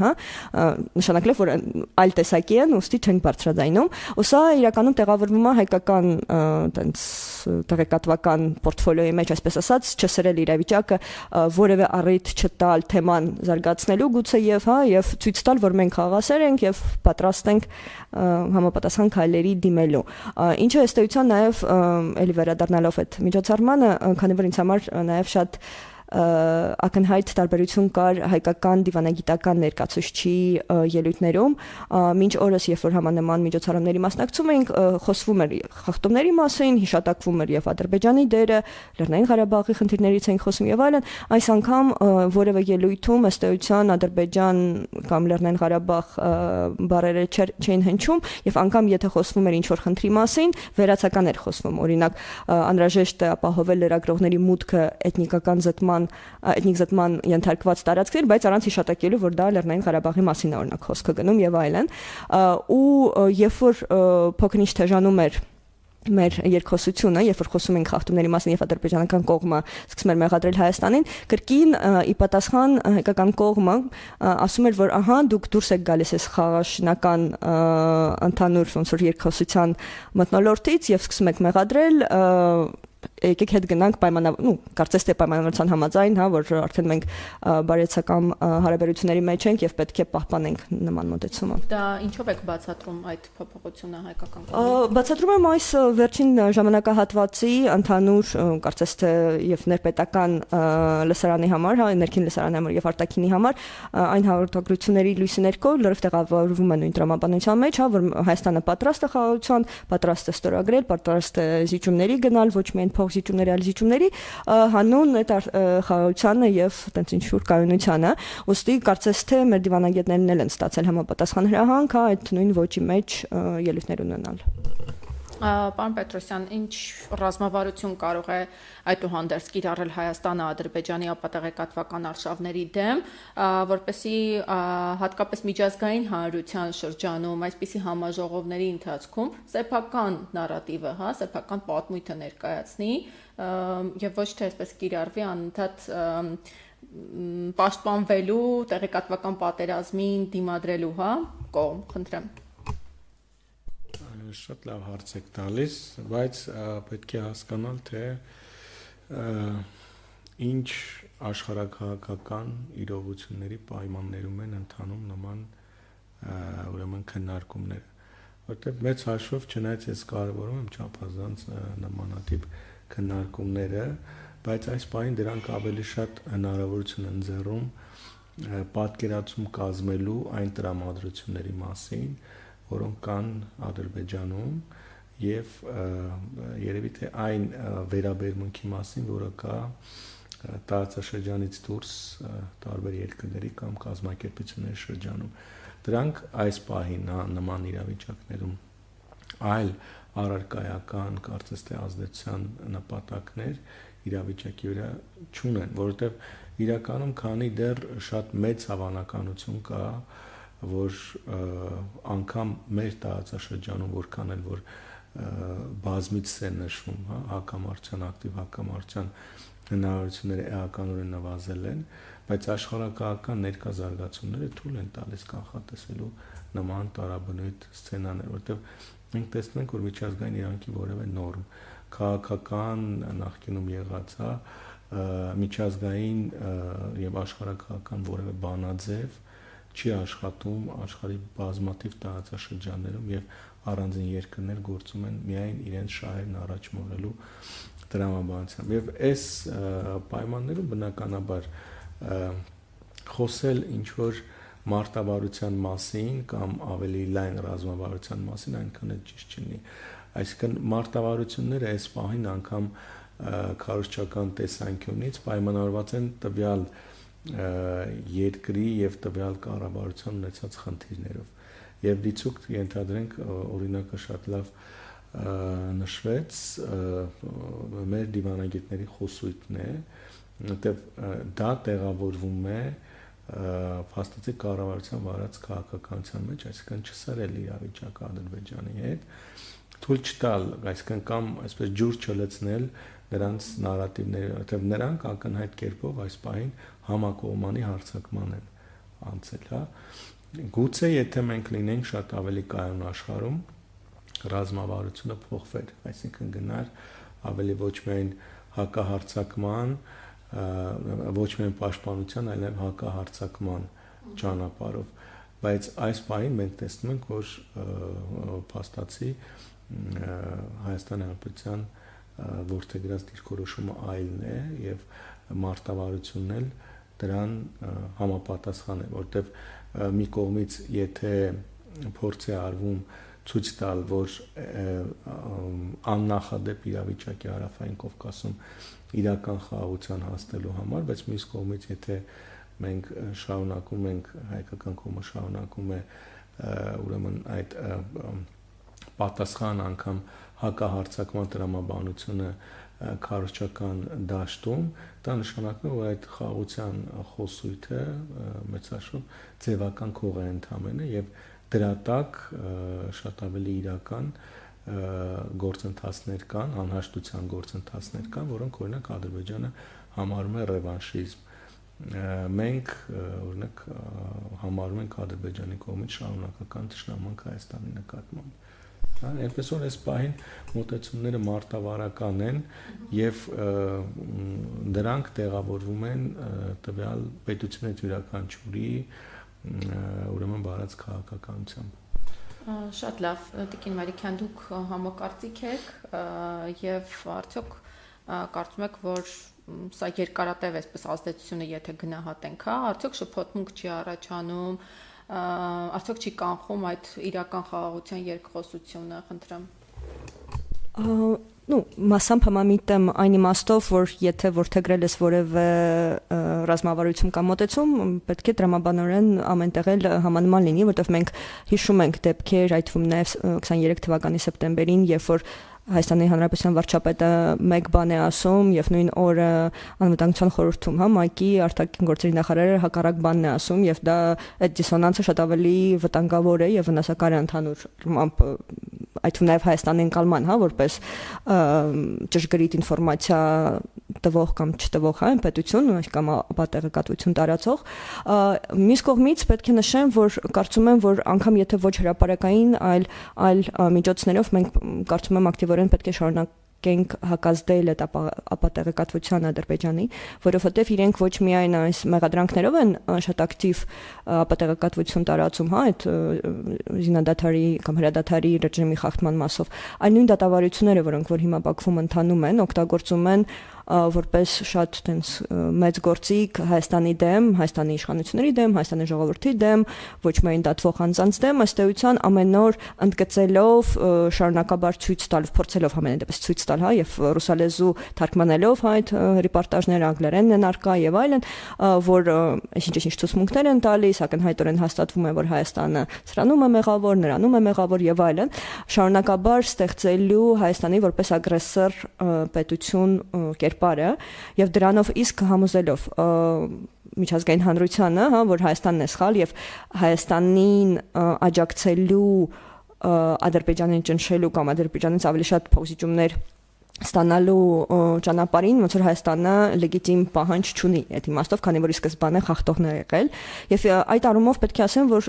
նշանակելով որ այլ տեսակի են, ուստի չեն բարձրաձայնում, ու սա իրականում տեղավորվում է հայկական տենց տեղեկատվական պորտֆոլիոյի մեջ, այսպես ասած, չսրել իրավիճակը, որևէ առիթ չտալ թեման զարգացնելու գուցե եւ ցույց տալ, որ մենք խաղաղասեր ենք եւ պատրաստ ենք համապատասխան քայլերի դիմելու։ Ինչը ըստ էության նաեւ էլի վերադառնալով այդ միջոցառմանը, քանի որ ինձ համար նաեւ շատ ակնհայտ տարբերություն կար հայկական դիվանագիտական ներկայացուցչի ելույթներում, մինչ օրս, երբ որ համանման միջոցառումների մասնակցում էինք, խոսվում էր խախտումների մասին, հիշատակվում էր եւ Ադրբեջանի դերը, Լեռնային Ղարաբաղի խնդիրներից էինք խոսում եւ այլն, այս անգամ որևէ ելույթում ըստ էության Ադրբեջան կամ Լեռնային Ղարաբաղ բառերը չէին հնչում եւ անգամ եթե խոսվում էր ինչ-որ խնդրի մասին, վերացական էր խոսվում, օրինակ անհրաժեշտ է ապահովել լրագրողների մուտքը էթնիկ զտման ենթարկված տարածքներ, բայց առանց հիշատակելու, որ դա Լեռնային Ղարաբաղի մասին է օրինակ խոսքը գնում եւ այլն, ու երբ որ փոքր-ինչ թեժանում էր մեր երկխոսությունը, երբ որ խոսում ենք խախտումների մասին եւ ադրբեջանական կողմը սկսում էր մեղադրել Հայաստանին, կրկին ի պատասխան հայկական կողմը ասում էր, որ ահա դուք դուրս եք գալիս այս խաղաշնական ընդհանուր ոնց որ երկխոսության մթնոլորտից եւ սկսում եք մեղադրել, եկեք հետ գնանք կարծես թե պայմանավորության համաձայն, որ արդեն մենք բարեցական հարաբերությունների մեջ ենք եւ պետք է պահպանենք նման մոտեցումը։ Դա ինչով եք բացատրում այդ փոփոխությունը հայկական կողմից։ Բացատրում եմ այս վերջին ժամանակահատվածի ընդհանուր կարծես թե եւ ներպետական լսարանի համար, ներքին լսարանի համար եւ արտաքինի համար այն հաղորդագրությունների լույսի ներքո լրիվ տեղավորվում է նույն տրամաբանության մեջ, որ Հայաստանը պատրաստ է խաղաղության, պատրաստ է ստորագրել, պատրաստ է զիջումների գնալ, ոչ միայն փոխզիջումների, այլ զիջումների հանուն այդ խաղաղությանը եւ տենց ինչ-որ կայունությանը, ուստի կարծես թե մեր դիվանագետներն են ստացել համապատասխան հրահանգ այդ նույն ոճի մեջ ելույթներ ունենալ։ Պարոն Պետրոսյան, ինչ ռազմավարություն կարող է այդուհանդերձ կիրառել Հայաստանը Ադրբեջանի ապատեղեկատվական արշավների դեմ, որպեսզի հատկապես միջազգային հանրության շրջանում այսպիսի համաժողովների ընթացքում սեփական նարատիվը, սեփական պատմույթը ներկայացնի եւ ոչ թե այսպես կիրառվի անընդհատ պաշտպանվելու տեղեկատվական պատերազմին դիմադրելու, կողմ, խնդրեմ։ Շատ լավ հարց եք տալիս, բայց պետք է հասկանալ, թե ինչ աշխարհակահաղական իրողությունների պայմաններում են ընթանում նման ուրեմն քննարկումները, որտեղ մեծ հաշվով չնայած ես կարևորում եմ չափազանց նմանատիպ քննարկումները, բայց այս պահին դրանք ավելի շատ հնարավորություն են ընձեռում պատկերացում կազմելու այն տրամադրությունների մասին, որոնք կան Ադրբեջանում եւ երևի թե այն վերաբերմունքի մասին, որը կա տարածաշրջանից դուրս տարբեր երկրների կամ կազմակերպությունների շրջանում։ Դրանք այս պահին նման իրավիճակներում այլ առարկայական կարծես թե ազդեցության նպատակներ իրավիճակի վրա չունեն, որովհետեւ իրականում քանի դեռ շատ մեծ հավանականություն կա, որ անգամ մեր տարածաշրջանում որքան էլ որ բազմիցս է նշվում, հակամարտության, ակտիվ հակամարտության հնարավորությունները էականորեն նվազել են, բայց աշխարհակահաղական ներկա զարգացումները թույլ են տալիս կանխատեսելու նման տարաբնույթ սցենաներ, որտեղ մենք տեսնում ենք, որ միջազգային իրանքի որևէ նորմ, քաղաքական նախկինում եղած, միջազգային եւ աշխարհակահաղական որևէ բանաձև չի աշխատում աշխարհի բազմաթիվ տարածաշրջաններում եւ առանձին երկրներ գործում են միայն իրենց շահերն առաջ մղելու տրամաբանությամբ եւ այս պայմաններում բնականաբար խոսել ինչ որ մարտավարության մասին կամ ավելի լայն ռազմավարության մասին այնքան էլ ճիշտ չլինի, այսինքն մարտավարությունները այս պահին անգամ քարոզչական տեսանկյունից պայմանավորված են տվյալ երկրի եւ տվյալ կառավարության ունեցած խնդիրներով եւ դիցուկ ենթադրենք օրինակը շատ լավ նշվեց մեր դիվանագետների խոսույթն է, որտեղ դա տեղավորվում է փաստացի կառավարության վարած քաղաքականության մեջ, այսինքն չսրել իրավիճակը Ադրբեջանի հետ, թույլ չտալ, այսինքն կամ այսպես ջուր չլցնել նրանց նարատիվները, որտեղ նրանք ակնհայտ կերպով այս պահին համակողմանի հարձակման են անցել, հա։ Գուցե եթե մենք լինենք շատ ավելի կայուն աշխարհում, ռազմավարությունը փոխվեր, այսինքն գնար ավելի ոչ միայն հակահարձակման, ոչ միայն պաշտպանության, այլև հակահարձակման ճանապարհով, բայց այս պահին մենք տեսնում ենք, որ փաստացի Հայաստանի Հանրապետության որդեգրած դիրքորոշումը այլն է եւ մարտավարությունն էլ դրան համապատասխան է, որտեւ մի կողմից եթե փորձ է արվում ցույց տալ, որ աննախադեպ իրավիճակի Հարավային Կովկասում իրական խաղաղության հասնելու համար, բայց մյուս կողմից եթե մենք շարունակում ենք հայկական կողմը շարունակում է ուրեմն այդ պատասխան անգամ հակահարձակման տրամաբանությունը քարոզչական դաշտում, դա նշանակում է, որ այդ խաղաղության խոսույթը մեծաշուտ ձևական քող է ընդամենը եւ դրա տակ շատ ավելի իրական գործընթացներ կան, անհաշտության գործընթացներ կան, որոնք օրինակ Ադրբեջանը համարում է ռևանշիզմ։ Մենք օրինակ համարում ենք Ադրբեջանի կողմից շարունակական թշնամանք Հայաստանի նկատմամբ։ Այնպես որ այս պահին մոտեցումները մարտավարական են եւ դրանք տեղավորվում են տվյալ պետությունների յուրաքանչյուրի ուրեմն բարած քաղաքականությամբ։ Շատ լավ, Տիկին Մարիկյան, դուք համակարծիք եք եւ արդյոք կարծում եք, որ սա երկարատև էսպես ազդեցությունը եթե գնահատենք, հա, արդյոք շփոթմունք չի առաջանում, արդյոք չի կանխում այդ իրական խաղաղության երկխոսությունը, խնդրեմ։ Մասամբ համամիտ եմ այն իմաստով, որ եթե որդեգրել ես որևէ ռազմավարություն կամ մոտեցում, պետք է տրամաբանորեն ամեն տեղ համանման լինի, որտեղ մենք հիշում ենք դեպքեր, այդ թվում նաև 23 թվականի սեպտեմբերին, երբ որ Հայաստանի Հանրապետության վարչապետը մեկ բան է ասում եւ նույն օրը անվտանգության խորհրդում, հա, ՄԱԿ-ի արտաքին գործերի նախարարը հակառակ բանն է ասում եւ դա այդ դիսոնանսը շատ ավելի վտանգավոր է եւ վնասակար է ընդհանուր այդ թվում նաև Հայաստանի ընկալման, հա, որպես ճշգրիտ ինֆորմացիա տվող կամ չտվող, հա, պետություն կամ ապատեղեկատվություն տարածող։ Մյուս կողմից պետք է նշեմ, որ կարծում եմ, որ անգամ եթե ոչ հրապարակային, այլ միջոցներով մենք կարծում եմ ակտիվորեն պետք է շարունակենք հակազդել այդ ապատեղեկատվության Ադրբեջանի, որովհետև իրենք ոչ միայն այս մեղադրանքներով են շատ ակտիվ ապատեղեկատվություն տարածում, հա, այդ զինադադարի կամ հրադադարի ռեժիմի խախտման մասով, այլ նույն դատավարությունները, որոնք որ հիմա Բաքվում ընթանում են, օգտագործում են որպես շատ տենց մեծ գործիք Հայաստանի դեմ, Հայաստանի իշխանությունների դեմ, Հայաստանի ժողովրդի դեմ, ոչ միայն դատվող անձանց դեմ, ըստ էության ամեն օր ընդգծելով, շարունակաբար ցույց տալ, փորձելով ամեն դեպս ցույց տալ, հա, եւ ռուսալեզու թարգմանելով այդ ռեպորտաժները անգլերենն են արկա եւ այլն, որ ինչ ցուցմունքներ են տալիս, ակնհայտորեն հաստատվում է, որ Հայաստանը սրանում է մեղավոր, նրանում է մեղավոր եւ այլն, շարունակաբար ստեղծելու Հայաստանի որպես ագրեսոր պետություն կերպարը եւ դրանով իսկ համոզելով միջազգային հանրությանը, հա, որ Հայաստանն է սխալ եւ Հայաստանին աջակցելու Ադրբեջանին ճնշելու կամ Ադրբեջանից ավելի շատ փոխզիջումներ ստանալու ճանապարհին ոնց որ Հայաստանը լեգիտիմ պահանջ չունի այդ իմաստով, քանի որ ի սկզբանե խախտողներ եղել եւ այդ առումով պետք է ասեմ, որ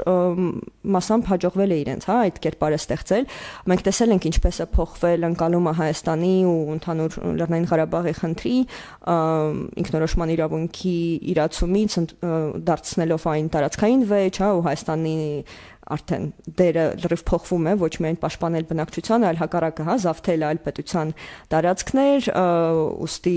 մասամբ հաջողվել է իրենց, հա, այդ կերպարը ստեղծել։ Մենք տեսել ենք ինչպես է փոխվել ընկալումը Հայաստանի ու ընդհանուր Լեռնային Ղարաբաղի խնդրի ինքնորոշման իրավունքի իրացումից դարձնելով այն տարածքային վեճ, հա, ու Հայաստանի արդեն դերը լրիվ փոխվում է, ոչ միայն պաշտպանել բնակչությանը, այլ հակառակը, հա, զավթել այլ պետության տարածքներ, ուստի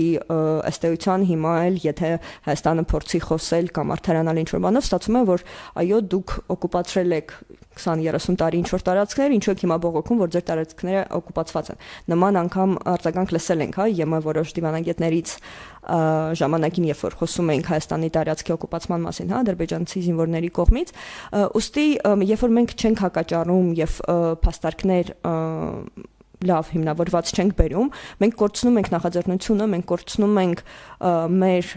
ըստ էության հիմա էլ եթե Հայաստանը փորձի խոսել կամ արդարանալ ինչ-որ բանով, ստացվում է, որ այո, դուք օկուպացրել եք 20-30 տարի ինչ-որ տարածքներ, ինչու եք հիմա բողոքում, որ ձեր տարածքները օկուպացված են։ Նման անգամ արձագանք լսել ենք, ԵՄ որոշ դիվանագետներից ժամանակին, երբ որ խոսում էինք Հայաստանի տարածքի օկուպացման մասին, ադրբեջանցի զինվորների կողմից, ուստի երբ որ մենք չենք հակաճառում եւ փաստարկներ լավ հիմնավորված չենք բերում, մենք կորցնում ենք նախաձեռնությունը, մենք կորցնում ենք մեր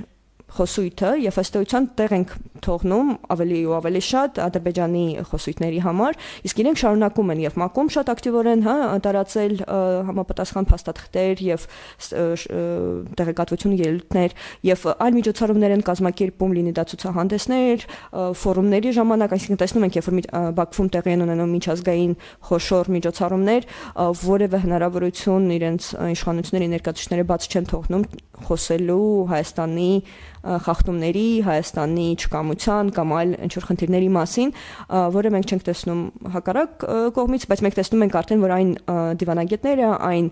խոսույթը եւ ըստ էության տեղ ենք թողնում ավելի ու ավելի շատ Ադրբեջանի խոսույթների համար, իսկ իրենք շարունակում են եւ ՄԱԿ-ում շատ ակտիվորեն տարածել համապատասխան փաստաթղթեր եւ տեղեկատվություն ելույթներ եւ այլ միջոցառումներ են կազմակերպում, լինի դա ցուցահանդեսներ, ֆորումների ժամանակ, այսինքն տեսնում ենք, երբ որ Բաքվում տեղի են ունենում միջազգային խոշոր միջոցառումներ, որևէ հնարավորություն իրենց իշխանությունների ներկայացուցիչները բաց չեն թողնում խոսելու Հայաստանի խախտումների, Հայաստանի չկամության կամ այլ ինչ-որ խնդիրների մասին, որը մենք չենք տեսնում հակառակ կողմից, բայց մենք տեսնում ենք արդեն, որ այն դիվանագետները, այն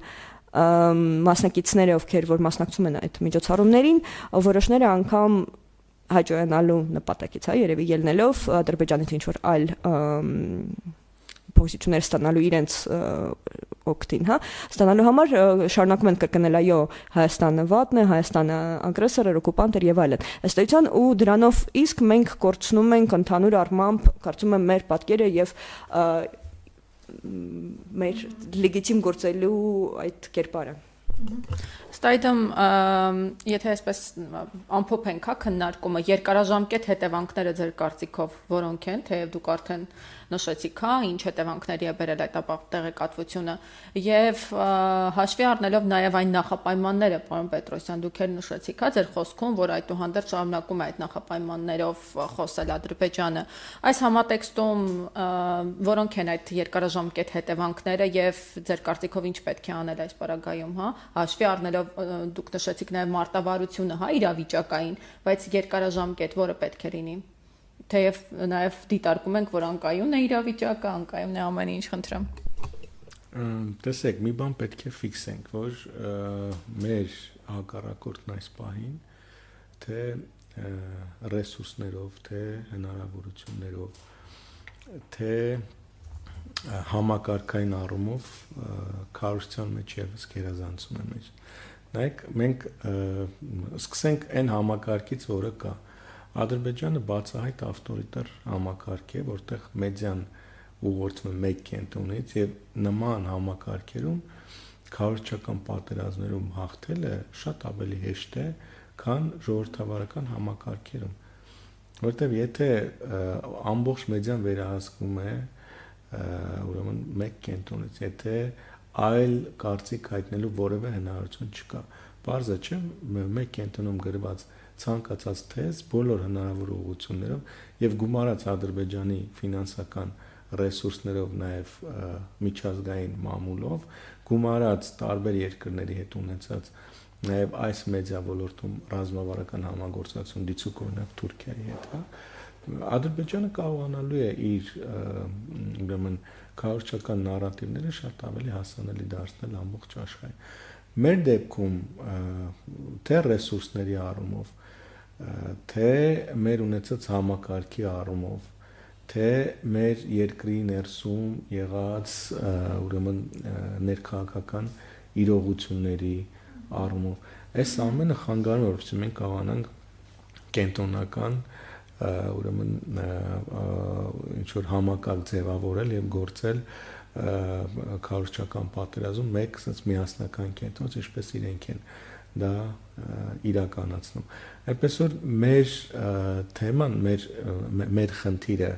մասնակիցները, ովքեր որ մասնակցում են այդ միջոցառումներին, որոշները անգամ հաջողանալու նպատակից, երևի ելնելով Ադրբեջանից ինչ-որ այլ պոզիցիաներ ստանալու իրենց օգտին, ստանալու համար շարունակում են կրկնել, այո, Հայաստանը վատն է, Հայաստանը ագրեսոր է, օկուպանտ է եւ այլն։ Ըստ էության ու դրանով իսկ մենք կորցնում ենք ընդհանուր առմամբ, կարծում եմ, մեր պատկերը եւ մեր լեգիտիմ գործելու այդ կերպարը։ Ստայդում, եթե այսպես ամփոփ ենք քննարկումը, երկարաժամկետ հետևանքները ձեր կարծիքով որոնք են, թեև դուք արդեն նշեցիք, ինչ հետևանքների է բերել այդ տեղեկատվությունը եւ հաշվի առնելով նաեւ այն նախապայմանները, պարոն Պետրոսյան, դուք էլ նշեցիք, ձեր խոսքում, որ այդուհանդերձ շարունակում է այդ նախապայմաններով խոսել Ադրբեջանը։ Այս համատեքստում որոնք են այդ երկարաժամկետ հետևանքները եւ ձեր կարծիքով ինչ պետք է անել այս պարագայում, հաշվի առնելով դուք նշեցիք նաեւ մարտավարությունը, իրավիճակային, բայց երկարաժամկետ որը պետք է լինի։ Թեև նաև դիտարկում ենք, որ անկայուն է իրավիճակը, անկայուն է ամեն ինչ, խնդրեմ։ Տեսեք, մի բան պետք է ֆիքսենք, որ մեր հակառակորդն այս պահին թե ռեսուրսներով, թե հնարավորություններով, թե համակարգային առումով քարոզության մեջ եւս գերազանցում է մեզ։ Նայեք, մենք սկսենք այն համակարգից, որը կա։ Ադրբեջանը բացահայտ ավտորիտար համակարգ է, որտեղ մեդիան ուղղորդվում է մեկ կենտրոնից եւ նման համակարգերում քարոզչական պատերազմներում հաղթելը շատ ավելի հեշտ է, քան ժողովրդավարական համակարգերում։ Որտեղ եթե ամբողջ մեդիան վերահսկվում է, ուրեմն մեկ կենտրոնից, եթե այլ կարծիք հայտնելու որևէ հնարավորություն չկա։ Պարզ է, չէ՞, մեկ կենտրոնում գրված ցանկացած թեզ բոլոր հնարավոր ուղղություններով եւ գումարած Ադրբեջանի ֆինանսական ռեսուրսներով նաեւ միջազգային մամուլով, գումարած տարբեր երկրների հետ ունեցած նաեւ այս մեդիա ոլորտում ռազմավարական համագործակցություն դիցուկ օրինակ Թուրքիայի հետ, Ադրբեջանը կարողանալու է իր ուրեմն քարոզչական նարատիվները շատ ավելի հասանելի դարձնել ամբողջ աշխարհին։ Մեր դեպքում թե ռեսուրսների առումով, թե մեր ունեցած համակարգի առումով, թե մեր երկրի ներսում եղած ուրեմն ներքաղաքական իրողությունների առումով, այս ամենը խանգարում է, որովհետեւ մենք կարողանանք կենտրոնական ուրեմն ինչ որ համակարգ ձևավորել եւ գործել քարոզչական պատերազմում մեկ sense միասնական կենտրոնից, ինչպես իրենք են դա իրականացնում։ Այնպես որ մեր թեման, մեր խնդիրը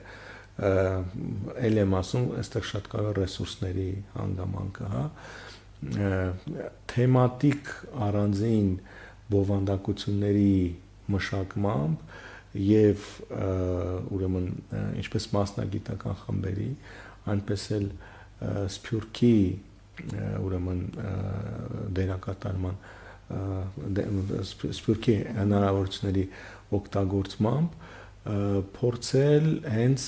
ել եմ ասում, այստեղ շատ կարող ռեսուրսների հանգամանքը, թեմատիկ առանձին բովանդակությունների մշակմամբ եւ ուրեմն ինչպես մասնագիտական խմբերի, այնպես էլ Սփյուռքի ուրեմն դերակատարման Սփյուռքի հնարավորությունների օգտագործմամբ փորձել հենց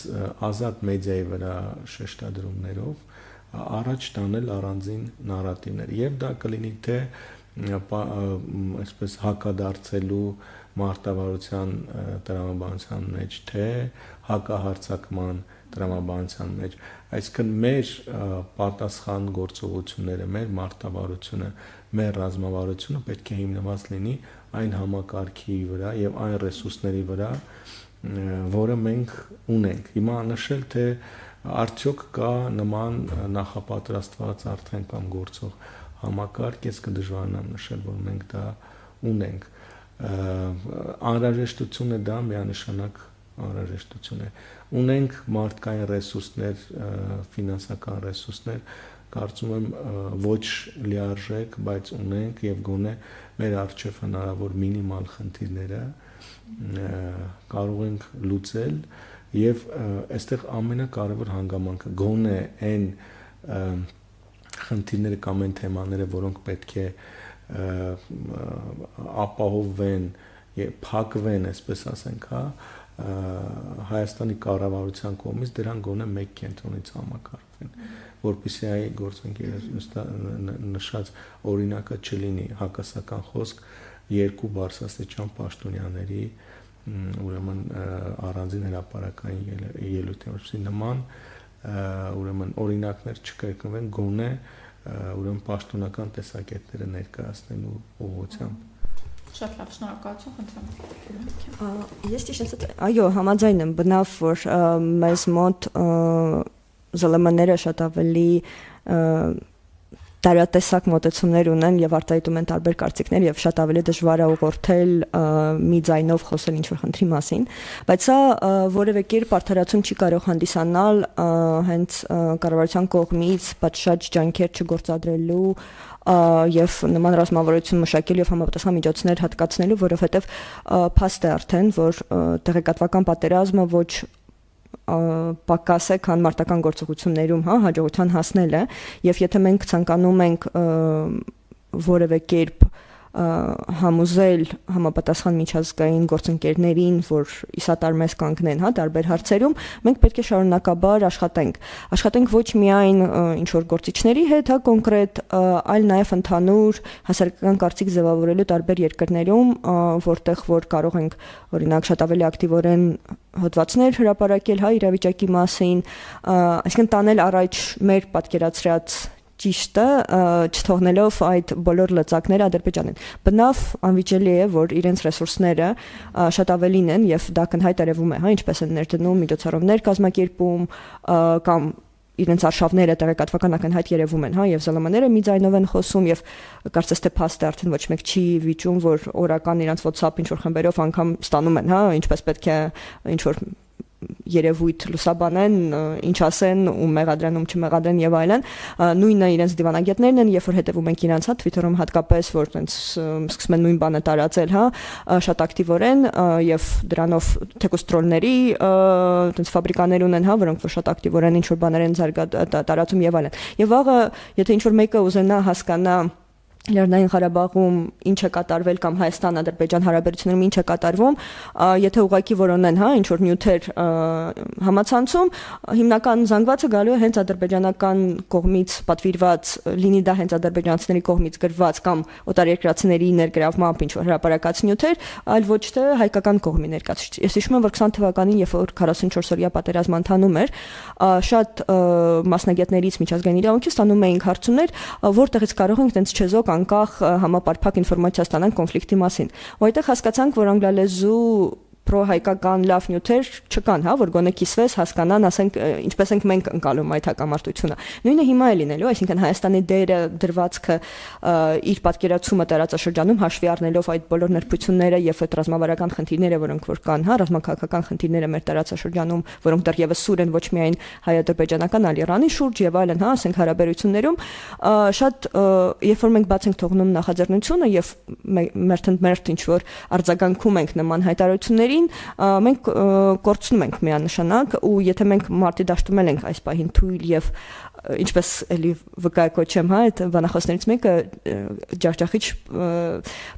ազատ մեդիայի վրա շեշտադրումներով առաջ տանել առանձին նարատիվներ եւ դա կլինի թե այսպես հակադարձելու մարտավարության տրամաբանության մեջ, թե հակահարձակման տրամաբանության մեջ, այսինքն մեր պատասխան գործողությունները, մեր մարտավարությունը, մեր ռազմավարությունը պետք է հիմնված լինի այն համակարգի վրա եւ այն ռեսուրսների վրա, որը մենք ունենք։ Հիմա նշել թե արդյոք կա նման նախապատրաստված արդեն կամ գործող համակարգ, ես կդժվարանամ նշել, որ մենք դա ունենք։ Անհրաժեշտությունը դա միանշանակ անհրաժեշտություն է։ Ունենք մարդկային ռեսուրսներ, ֆինանսական ռեսուրսներ, կարծում եմ ոչ լիարժեք, բայց ունենք եւ գոնե մեր առջև հնարավոր մինիմալ խնդիրները կարող ենք լուծել եւ այստեղ ամենակարևոր հանգամանքը գոնե այն խնդիրները կամ այն թեմաները, որոնք պետք է ապահովվեն եւ փակվեն, այսպես ասենք, հա, Հայաստանի կառավարության կողմից դրան գոնե մեկ կենտրոնից համակարգվեն, որպեսզի այ գործընկերոջ նշած օրինակը չլինի հակասական խոսք երկու բարձրաստիճան պաշտոնյաների ուրեմն առանձին հրապարակային ելույթի, որպեսզի նման ուրեմն օրինակներ չկրկնվեն գոնե ուրեմն պաշտոնական տեսակետները ներկայացնելու ուղղությամբ։ Շատ լավ, շնորհակալություն, խնդրեմ։ Ես ճիշտ այո, համաձայն եմ, բնավ որ մեզ մոտ ԶԼՄ-ները շատ ավելի տարատեսակ մոտեցումներ ունեն եւ արտահայտում են տարբեր կարծիքներ եւ շատ ավելի դժվար է ուղղորդել մի ձայնով խոսել ինչ-որ խնդրի մասին, բայց սա որևէ կերպ արդարացում չի կարող հանդիսանալ հենց կառավարության կողմից պատշաճ ջանքեր չգործադրելու եւ նման ռազմավարություն մշակելու եւ համապատասխան միջոցներ հատկացնելու, որովհետեւ փաստ է արդեն, որ տեղեկատվական պատերազմը ոչ պակաս է, քան մարտական գործողություններում, հա, հաջողության հասնելը, եւ եթե մենք ցանկանում ենք որևէ կերպ համոզել համապատասխան միջազգային գործընկերներին, որ իսատար մեզ կանգնեն, հա, տարբեր հարցերում, մենք պետք է շարունակաբար աշխատենք ոչ միայն ինչ որ գործիչների հետ, հա, կոնկրետ, այլ նաև ընդհանուր հասարակական կարծիք ձևավորելու տարբեր երկրներում, որտեղ որ կարող ենք օրինակ շատ ավելի ակտիվորեն հոդվածներ հրապարակել, հա, իրավիճակի մասին, այսինքն տանել առաջ մեր պատկերացրած ճիշտը, չթողնելով այդ բոլոր լծակները Ադրբեջանին։ Բնավ անվիճելի է, որ իրենց ռեսուրսները շատ ավելին են եւ դա կնհայտ երևում է, հա, ինչպես են ներդնում միջոցառումներ կազմակերպում կամ իրենց արշավները տեղեկատվական ակնհայտ երևում են, հա, եւ ԶԼՄ-ները մի ձայնով են խոսում եւ կարծես թե փաստ է արդեն ոչ մեկ չի վիճում, որ օրական իրենց WhatsApp ինչ որ խմբերով անգամ ստանում են, հա, ինչպես պետք է ինչ որ երևույթ լուսաբանեն, ինչ ասեն ու մեղադրեն, չմեղադրեն եւ այլն, նույնը իրենց դիվանագետներն են, երբ որ հետևում ենք իրենց, հա, Twitter-ում հատկապես, որ տենց սկսում են նույն բանը տարածել, հա, շատ ակտիվորեն եւ դրանով թեկուզ տրոլների տենց ֆաբրիկաներ ունեն, հա, որոնք որ շատ ակտիվորեն ինչ որ բաներ են տարածում եւ այլն։ Եվ վաղը, եթե ինչ որ մեկը ուզենա հասկանա Լեռնային Ղարաբաղում ինչ է կատարվել կամ Հայաստան-Ադրբեջան հարաբերություններում ինչ է կատարվում, եթե ուղղակի որոնեն, հա, ինչ որ նյութեր համացանցում, հիմնական զանգվածը գալու է հենց ադրբեջանական կողմից պատվիրված, լինի դա հենց ադրբեջանցիների կողմից գրված կամ օտարերկրացիների ներգրավմամբ ինչ որ հրապարակած նյութեր, այլ ոչ թե հայկական կողմի ներկայացուցիչ։ Ես հիշում եմ, որ 20 թվականին, երբ որ 44-օրյա պատերազմը ընթանում էր, շատ մասնագետներից միջազգային իրավունքի ստանում էինք հարցումներ, որտեղից կարող ենք տենց չեզոք անկախ համապարփակ ինֆորմացիա ստանանք կոնֆլիկտի մասին։ Ու այդտեղ հասկացանք, որ անգլալեզու պրոհայկական լավ նյութեր չկան, հա, որ գոնե կիսվես, հասկանան, ասենք, ինչպես ենք մենք ընկալում այդ հակամարտությունը։ Նույնը հիմա է լինելու, այսինքն Հայաստանի դերը դրվածքը իր պատկերացումը տարածաշրջանում հաշվի առնելով այդ բոլոր նրբությունները եւ այդ ռազմավարական խնդիրները, որոնք որ կան, հա, ռազմաքաղաքական խնդիրները մեր տարածաշրջանում, որոնք դեռևս սուր են ոչ միայն հայ-ադրբեջանական, այլ Իրանի շուրջ եւ այլն, հա, ասենք հարաբերություններում, շատ երբ որ մենք բաց ենք թողնում նախաձեռնությունը եւ մերթ ինչ որ արձագանքում ենք նման հայտարարությունների մենք կորցնում ենք միանշանակ ու եթե մենք մարտի դաշտում ենք այս պահին թույլ եւ ինչպես էլի վկայակոչեմ, հա, այդ բանախոսներից մեկը ջախջախիչ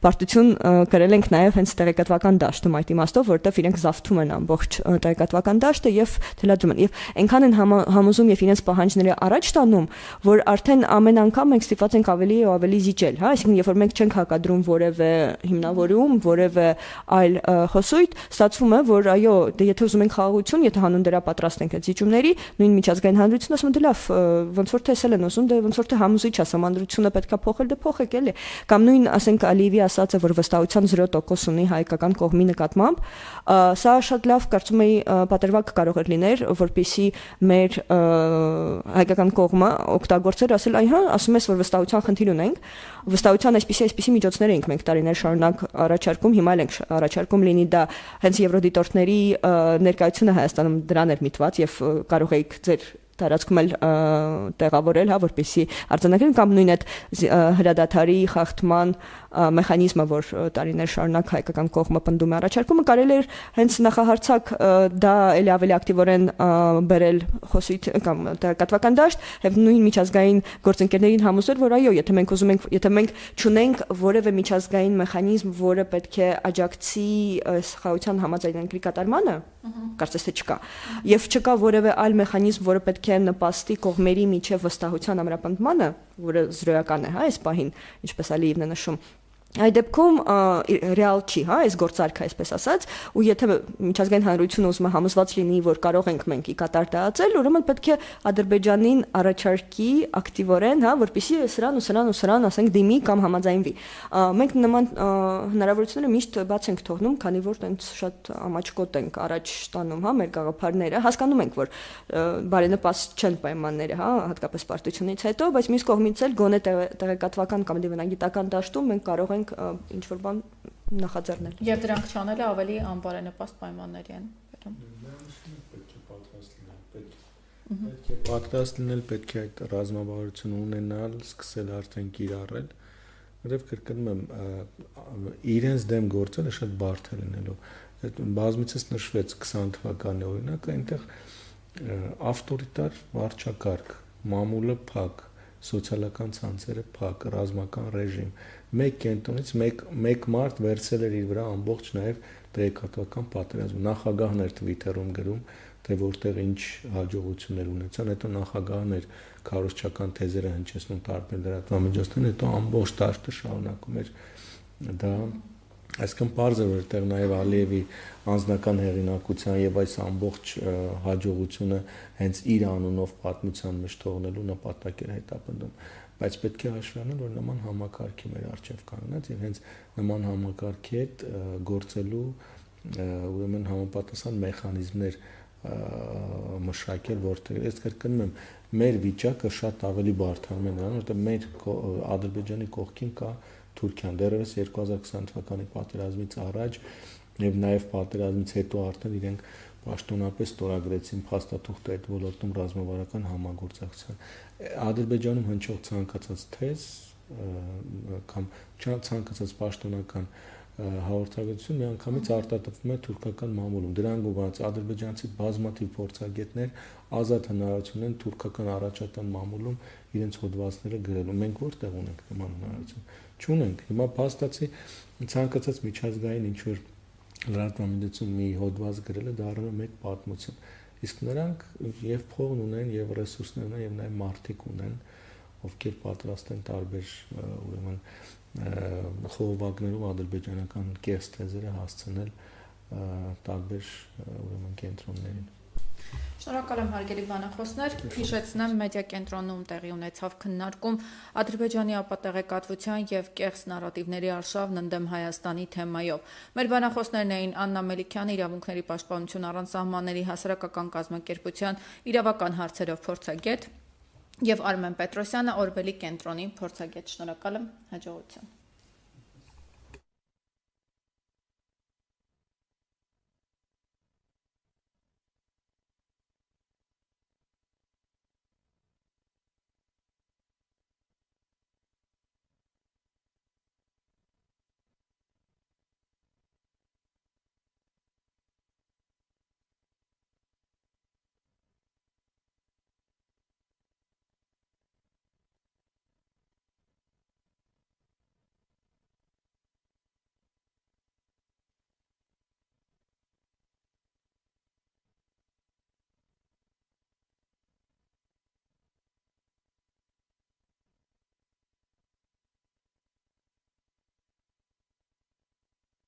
պարտություն գրել ենք նաև հենց տեղեկատվական դաշտում այդ իմաստով, որովհետև իրենք զավթում են ամբողջ տեղեկատվական դաշտը եւ թելադրում են։ Եվ այնքան են համոզում եւ իրենց պահանջները առաջ տանում, որ արդեն ամեն անգամ մենք ստիպված ենք ավելի ու ավելի զիջել, հա, այսինքն երբ որ մենք չենք հակադրում որևէ հիմնավորում, որևէ այլ խոսույթ, ստացվում է, որ այո, դե եթե ուզում ենք խաղաղություն, եթե հանուն դրա պատրաստ ենք այդ զիջումների, նույն միջազգային հանրությունը ասում է դե լավ, ոնց որ թե էսել են ուզում, դե ոնց որ թե համոզիչ է, համանդրությունը պետքա փոխել, դե փոխեք էլի։ Կամ նույն, ասենք, Ալիևի ասած է, որ վստահության 0% ունի հայկական կողմի նկատմամբ, սա շատ լավ կարծում եի պատրվակ կարող էր լիներ, որպեսզի մեր հայկական կողմը օգտագործեր, ասել, այ հա, ասում ես, որ վստահության խնդիր ունենք, վստահության այսպիսի միջոցներ ենք մենք տարիներ շարունակ առաջարկում, հիմա էլ ենք առաջարկում, լինի դա հենց եվրոդիտորդների ներկայությունը Հայաստանում դրան էր միտված եւ կարող եք ձեր տարածքում էլ տեղավորել, հա, որպեսզի արձանագրեն կամ նույն այդ հրադադարի խախտման մեխանիզմը, որ տարիներ շարունակ հայկական կողմը պնդում է առաջարկումը, կարելի էր հենց նախահարցակ դա էլի ավելի ակտիվորեն բերել խոսույթ կամ տեղեկատվական դաշտ, եւ նույն միջազգային գործընկերներին համոզել, որ այո, եթե մենք ուզում ենք, եթե մենք չունենք որևէ միջազգային մեխանիզմ, որը պետք է աջակցի խաղաղության համաձայնագրի կատարմանը, կարծես թե չկա, եւ չկա որևէ այլ մեխանիզմ, որը պետք է նպաստի կողմերի միջև վստահության ամրապնդմանը, որը զրոյական է, հա, այս պահին, ինչպես Ալիևն է նշում, այդ դեպքում ռեալ չի, հա, այս գործարքը, այսպես ասած, ու եթե միջազգային հանրությունը ուզում է համոզված լինի, որ կարող ենք մենք ի կատար դարձել, ուրեմն պետք է Ադրբեջանին առաջարկի ակտիվորեն, հա, որպեսզի սրան ու սրան ու սրան, ասենք, դիմի կամ համաձայնվի։ Մենք նման հնարավորությունները միշտ բաց ենք թողնում, քանի որ տենց շատ ամաչկոտ ենք առաջ տանում, հա, մեր գաղափարները, հասկանում ենք, որ բարենպաստ չեն պայմանները, հա, հատկապես պարտությունից հետո, բայց մյուս կողմից էլ գոնե տեղեկատվական կամ դիվանագիտական դաշտում մենք կարող ենք ինչ որ բան նախաձեռնել։ Եվ դրանք չանելը ավելի անբարենպաստ պայմանների են բերում։ Պետք է պատրաստ լինել, պետք է այդ ռազմավարությունը ունենալ, սկսել արդեն կիրառել։ Որովհետև կրկնում եմ, իրենց դեմ գործելը շատ բարդ է լինելու։ Բազմիցս նշվեց 20 թվականի օրինակը, այնտեղ ավտորիտար վարչակարգ, մամուլը փակ, սոցիալական ցանցերը փակ, ռազմական ռեժիմ, մեկ կենտրոնից մեկ մարդ վերցել էր իր վրա ամբողջ նաև տեղեկատվական պատերազմ, նախագահն էր Twitter-ում գրում, թե որտեղ ինչ հաջողություններ ունեցան, հետո նախագահն էր քարոզչական թեզերը հնչեցնում տարբեր լրատվամիջոցներում, հետո ամբողջ դաշտը շարունակում էր դա, այսինքն պարզ է, որ այդտեղ նաև Ալիևի անձնական հեղինակության եւ այս ամբողջ հաջողությունը հենց իր անունով պատմության մեջ թողնելու նպատակ էր հետապնդում, բայց պետք է հաշվի առնել, որ նման համակարգի մեր առջև կանգնած եւ հենց նման համակարգի հետ գործելու ուրեմն համապատասխան մեխանիզմներ մշակել, որտեղ ես կրկնում եմ, մեր վիճակը շատ ավելի բարդանում է նրան, որտեղ մեր Ադրբեջանի կողքին կա Թուրքիան, դեռևս 2020 թվականի պատերազմից առաջ եւ նաեւ պատերազմից հետո արդեն իրենք պաշտոնապես ստորագրեցին փաստաթուղթ այդ ոլորտում ռազմավարական համագործակցության։ Ադրբեջանում հնչող ցանկացած թեզ կամ ցանկացած պաշտոնական հաղորդագրություն միանգամից արտադրվում է թուրքական մամուլում։ Դրան գուղած ադրբեջանցի բազմաթիվ փորձագետներ ազատ հնարավորություն են թուրքական առաջատան մամուլում իրենց հոդվածները գրելու։ Մենք որտեղ ունենք նման հնարավորություն։ Չունենք։ Հիմա փաստացի ցանկացած միջազգային ինչ-որ լրատվամիջոցում մի հոդված գրելը դառնում է մեկ պատմություն։ Իսկ նրանք եւ փողն ունեն, եւ ռեսուրսներ ունեն, եւ նաեւ մարդիկ ունեն, ովքեր պատրաստ են տարբեր ուրեմն խողովակներով ադրբեջանական կեղծ թեզերը հասցնել տարբեր ուրեմն կենտրոններին։ Շնորհակալ եմ հարգելի բանախոսներ, հիշեցնեմ մեդիա կենտրոնում տեղի ունեցավ քննարկում Ադրբեջանի ապատեղեկատվության եւ կեղծ նարատիվների արշավն ընդդեմ Հայաստանի թեմայով։ Մեր բանախոսներն էին Աննա Մելիքյանը, իրավունքների պաշտպանություն առանց սահմանների հասարակական կազմակերպության իրավական հարցերով փորձագետ եւ Արմեն Պետրոսյանը, Օրբելի կենտրոնի փորձագետ։ Շնորհակալ եմ, հաջողություն։